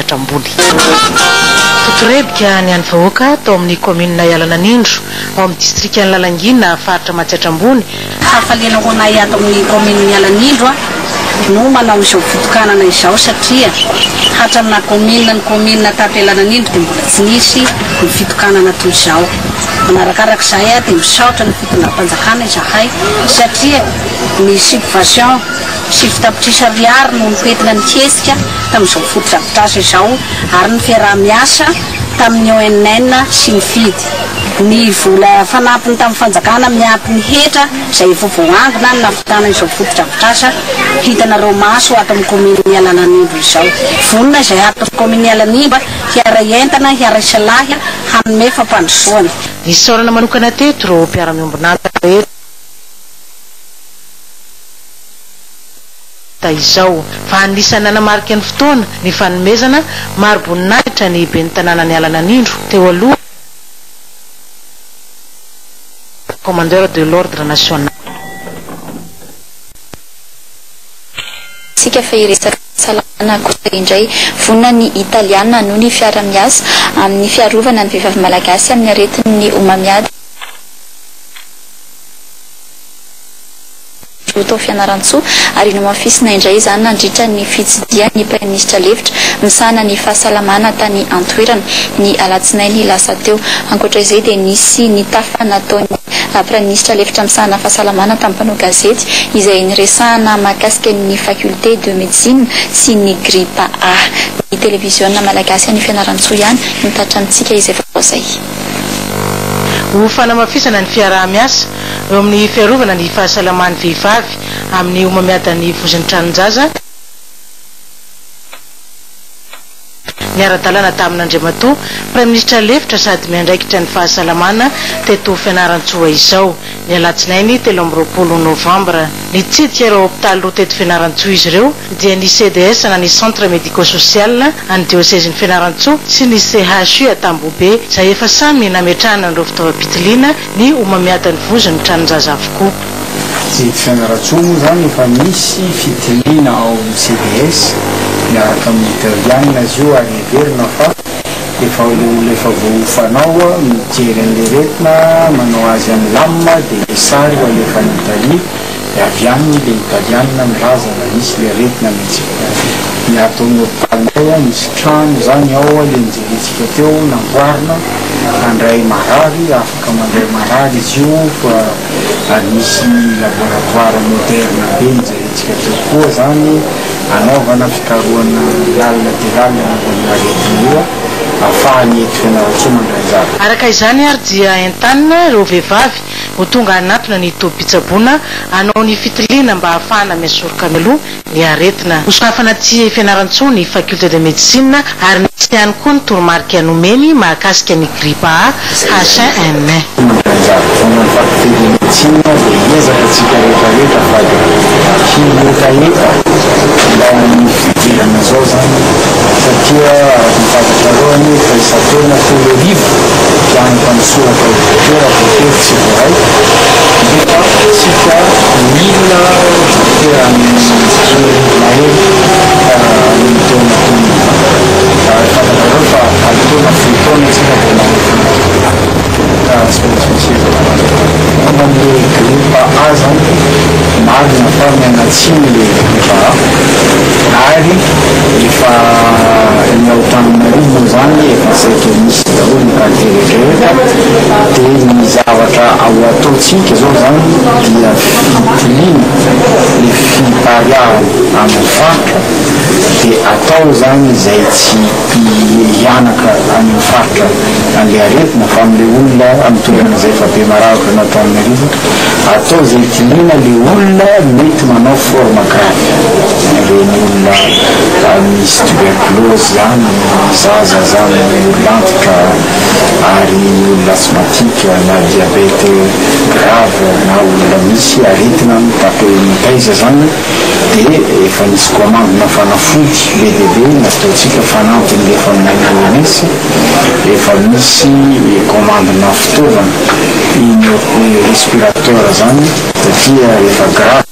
Trambony. Totorebika ny any vahoaka atao amin'ny commune Ialananindro ao amin'ny district ny Lalangina faritra Matsiatrambony. Hafaliana ho anay ato amin'ny commune Ialanindro no manao izao fotokanana izao satria hatramina commune tato Ialananindro dia mbola tsy nisy ny fitokanana toy izao. Manarakarak'izay dia misaotra ny fitondram-panjakana izahay satria ny subvention sy fitapitrisy ariary no mipetrana ny kesika tamin'izao fotodrafitrasa izao ary ny fiaraha-miasa tamin'ny ONN sy ny FID. Ny vola fanampiny tamin'ny fanjakana miampy ny hetra izay efa voangona ny nafitana izao fotodrafitrasa hitanareo maso ato amin'ny commune Ialananindro izao. Vonona izay ato amin'ny commune Ialanindro hiara-entana, hiara-isalahy hanome fampandrosoana. Ny saorana manokana teto ireo mpiara-miombonana rehetra izao fa anisany nanamarika ny fotoana ny fanomezana maro-boninahitra ny ben'ny tanàna ny Ialananindro teo aloha commandeur de l'ordre national. Sika fa iresaka salana kosa indray vonina ny italiana noho ny fiara-miasa amin'ny fiarovana ny vehivavy malagasy amin'ny aretin'ny omamiady tao fianaran-tsoa ary no mafisina indray izany nandritra ny fitsidia ny prime ministre lefitra misahana ny fahasalamana tany antoerana ny alatsinainy lasa teo. Ankoatra izay dia nisy ny tafa nataony prime ministre lefitra misahana fahasalamana tamin'ny mpanao gazety izay niresahana mahakasika ny faculté de médecine sy ny grippe A. Ny télévision malagasy ny fianaran-tsoa ihany mitatra amintsika izay vaozay. Ho fanamafisana ny fiaraha-miasa eo amin'ny fiarovana ny fahasalaman'ny vehivavy amin'ny omamiadan'ny vozon'ny tranon-jaza niara-dalàna tamin'Andriamatoa prime ministre lefitra sady miandraikitra ny fahasalamana teto fianaran-tsoa izao ny alatsinainy 13 novambra. Nitsidika ireo hôpitaly roa teto fianaran-tsoa izy ireo dia ny CDS na ny centre médico-social any diocèse ny fianaran-tsoa sy ny CHU Atambobe izay efa samy nametrahana ireo fitaovam-pitiliana ny omamiadan'ny vozon'ny tranon-jaza avokoa. Tsy fianaran-tsoa moa zany efa misy fitiliana ao amin'ny CDS miaraka amin'ny italiana izy io ary heverina fa efa olona efa voafanao mijery an'le retina manao azy amin'ny lamina dia le sary ho alefa any Italia dia avy aminy le italiana milaza na misy le retina mihitsy. Ny ato amin'ny hôpitalinay misy trano zany ao le nijeretsika teo namboarina handray marary afaka mandray marary izy io fa misy laboratoire moderne be nijeretsika teo koa zany anaovana fikarohana lalina dia lalina anaovana aretina io ahafahany eto fianaran-tsoa mandray zava. Araka izany ary dia entanina ireo vehivavy ho tonga anatona ny tobi-pitsaboana anao ny fitiliana mba ahafahana miasoroka mialoha ny aretina. Hosonafana tsy fianaran-tsoa ny faculté de médecine ary nisy ihany koa ny toromarika nomeny mahakasika ny grippe A H1N1. Fomba faculté de médecine dia ezaka tsika rehetrarehetra fa hilokaeta mba ny fidirana zao zany satria mifatatrarony fa isatona tolorivo piano mpanosoratra dokotera dokotera tsy voray nefa tsika mila dokotera mahery amin'ny taona fatatrareo fa alitaona fotona tsika dia momba le grippe A zany marina fa mianatsiny le grippe A ary efa ny Antananarivo zany efa saika misy daholo ny qualité rehetrarehetra dia ny zavatra ao ataotsika zao zany dia fitiliana ny fipariahana amin'ny faritra dia atao zany izay tsy hianaka amin'ny faritra an'le aretina fa amin'le olona amin'ny toerana izay efa be maravaka na Antananarivo atao izay hitiliana le olona mety manao forme grave reny olona misy tuberculose zany zaza zany lantika ary olona asthmatique na diabete grave na olona misy aretina mitaiza zany dia efa nisy commandena fanafody be dia be nataotsika fanampiny efa amin'ny OMS efa misy commandena fitaovana iny respirateur zany satria efa grave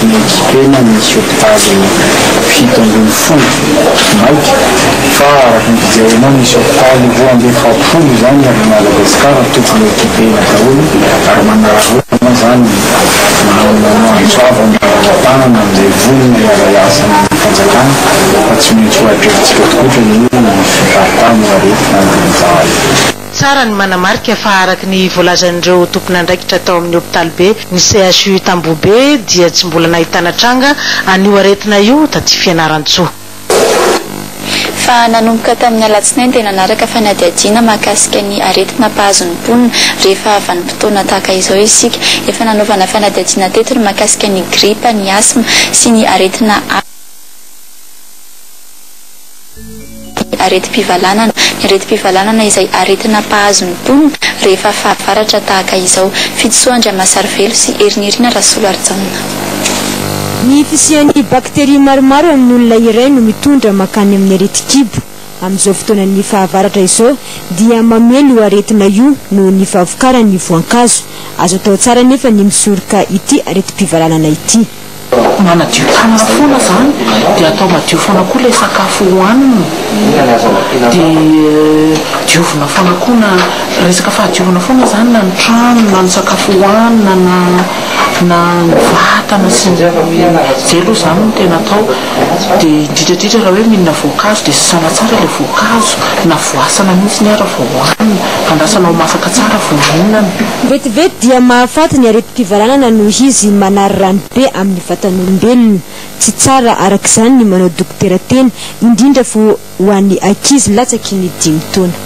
ny ekipena misy hôpitaly fito ambin'ny folo maika fa araky ny fijerenao misy hôpitaly roa amby efapolo zany ary Madagasikara tokony ekipena daholo ary manarahona zany mansoava tanana amizay volony iray asany fanjakana fa tsy maintsy hoadrevitsika tokotra ny fivarotana aretina andizaly. Tsara ny manamarika fa araky ny voalazan'ireo tompon'andraikitra tao amin'ny hôpitaly be ny CHU Tambobe dia tsy mbola nahitana tranga anio aretina io taty Fianaratsoa. Fa nanomboka tamin'ny alatsinainy dia nanaraka fanadihadiana mahakasika ny aretina mpahazon'ny mponina rehefa avy ny fotoana tahaka izao isika efa nanaovana fanadihadiana teto ny mahakasika ny gripa, ny asma sy ny aretina areti-pivalanana. Ny areti-pivalanana izay aretina mpahazon'ny mponina rehefa fahavaratra tahaka izao. Fitsoa Andriamasarivelo sy Erinirina Rasolo Arjaona. Ny fisian'ny bakteria maromaro amin'ny olona iray no mitondra makany amin'ny areti-kibo. Amin'izao fotoanan'ny fahavaratra izao dia mamelo aretina io no ny fahavokaran'ny voankazo. Azo atao tsara nefa ny misoroka ity areti-pivalanana ity. Manadio tanana foana zany dia atao madio foana koa ilay sakafo hohanina dia diovina foana koa na resaka fahadiovana foana zany na ny trano na ny sakafo hohanina na ny vatana sy zay aloha zany no tena atao dia indridrandrindra raha hoe mihinana voankazo dia sasana tsara ilay voankazo na voasana mihitsy ny ara vao hohanina andrasana ho masaka tsara vao mihinana. Vetivety dia mahafaty ny areti-pivalanana noho izy manary rano be amin'ny vatan'olombelona. Tsy tsara arak'izany ny manao dokotera tena indrindra fa ho an'ny ankizy latsaky ny 5 taona.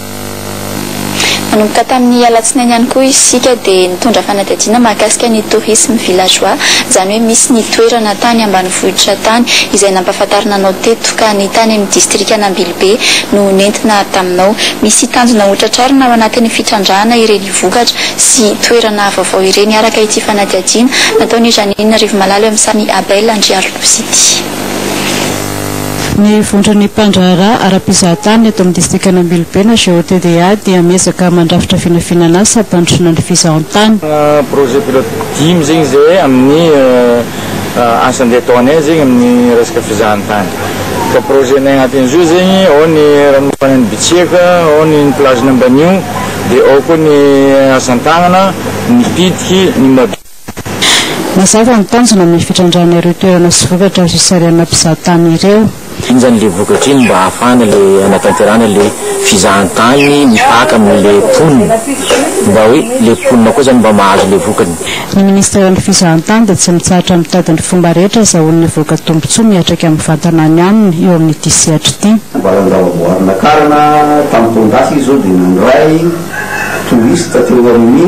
Manomboka tamin'ny alatsinainy ihany koa isika dia nitondra fanadihadiana mahakasika ny tourisme villageois, izany hoe misy ny toerana tany ambanivohitra tany izay nampahafantarina anao teto ka ny tany amin'ny distrika Anambilobe no nentina taminao. Misy tanjona hotratrarina ao anatin'ny fitrandrahana ireny vokatra sy toerana vaovao ireny araka ity fanadihadiana nataony Janine Rivomalala amin'ny samy Abel Andriarolosity. Ny vondron'ny mpandraharaha ara-mpizahatany eto amin'ny distrika Anambilobe na GOTDA dia miezaka mandrafitra finafinana azy sampandrosoana ny fizahan-tany. Projet pilote 10 zegny zay amin'ny asa andeha ataonay zegny amin'ny resaka fizahan-tany. Ka projet nay agnatin'izo zegny ao ny ranomafanany Bitsiaka, ao ny plage Nambanio, dia ao koa ny asan-tagnana, ny pitiky, ny mab. Mazava ny tanjona amin'ny fitrandrahana ireo toerana sy vokatra azo hisariana mpizahatany ireo. Iny zany le vokatra iny mba ahafahana le anatanterana le fizahan-tany mipaka amin'le ponina mba hoe le ponina koa zany mba mahazo le vokany. Ny ministran'ny fizahan-tany dia tsy mitsahatra mitady ny fomba rehetra azahoan'ny voka tombontsoa miatrika amin'ny vantana ny aminy eo amin'ny disehatra ity. Mba andavaboarina karana tamin'ny taongasy izao dia nandray touriste teo amin'ny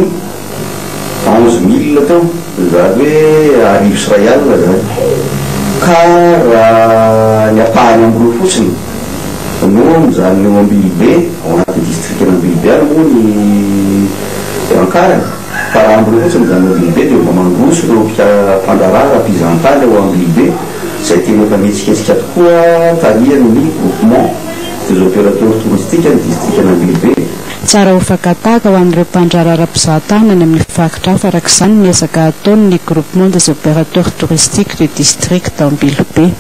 11 000 teo zany hoe arivo sy ray alina zany ka raha ny apahany ambolo fotsiny no zany eo Ambilobe ao anatin'ny distrika Anambilobe any moa ny ankarany fa raha ambolo fotsiny zany Ambilobe dia mba mandroso ireo mpandraharaha mpizahan-tany ao Ambilobe izay tena efa mihetsiketsika tokoa tarihan'ny groupement des opérateurs touristiques ny distrika Anambilobe. Tsara ho fakataka ho amin'ireo mpandraharaha ara-mpizahatany any amin'ny faritra hafa arak'izany miezaka ataony ny groupement des opérateurs touristiques du district d'Ambilobe.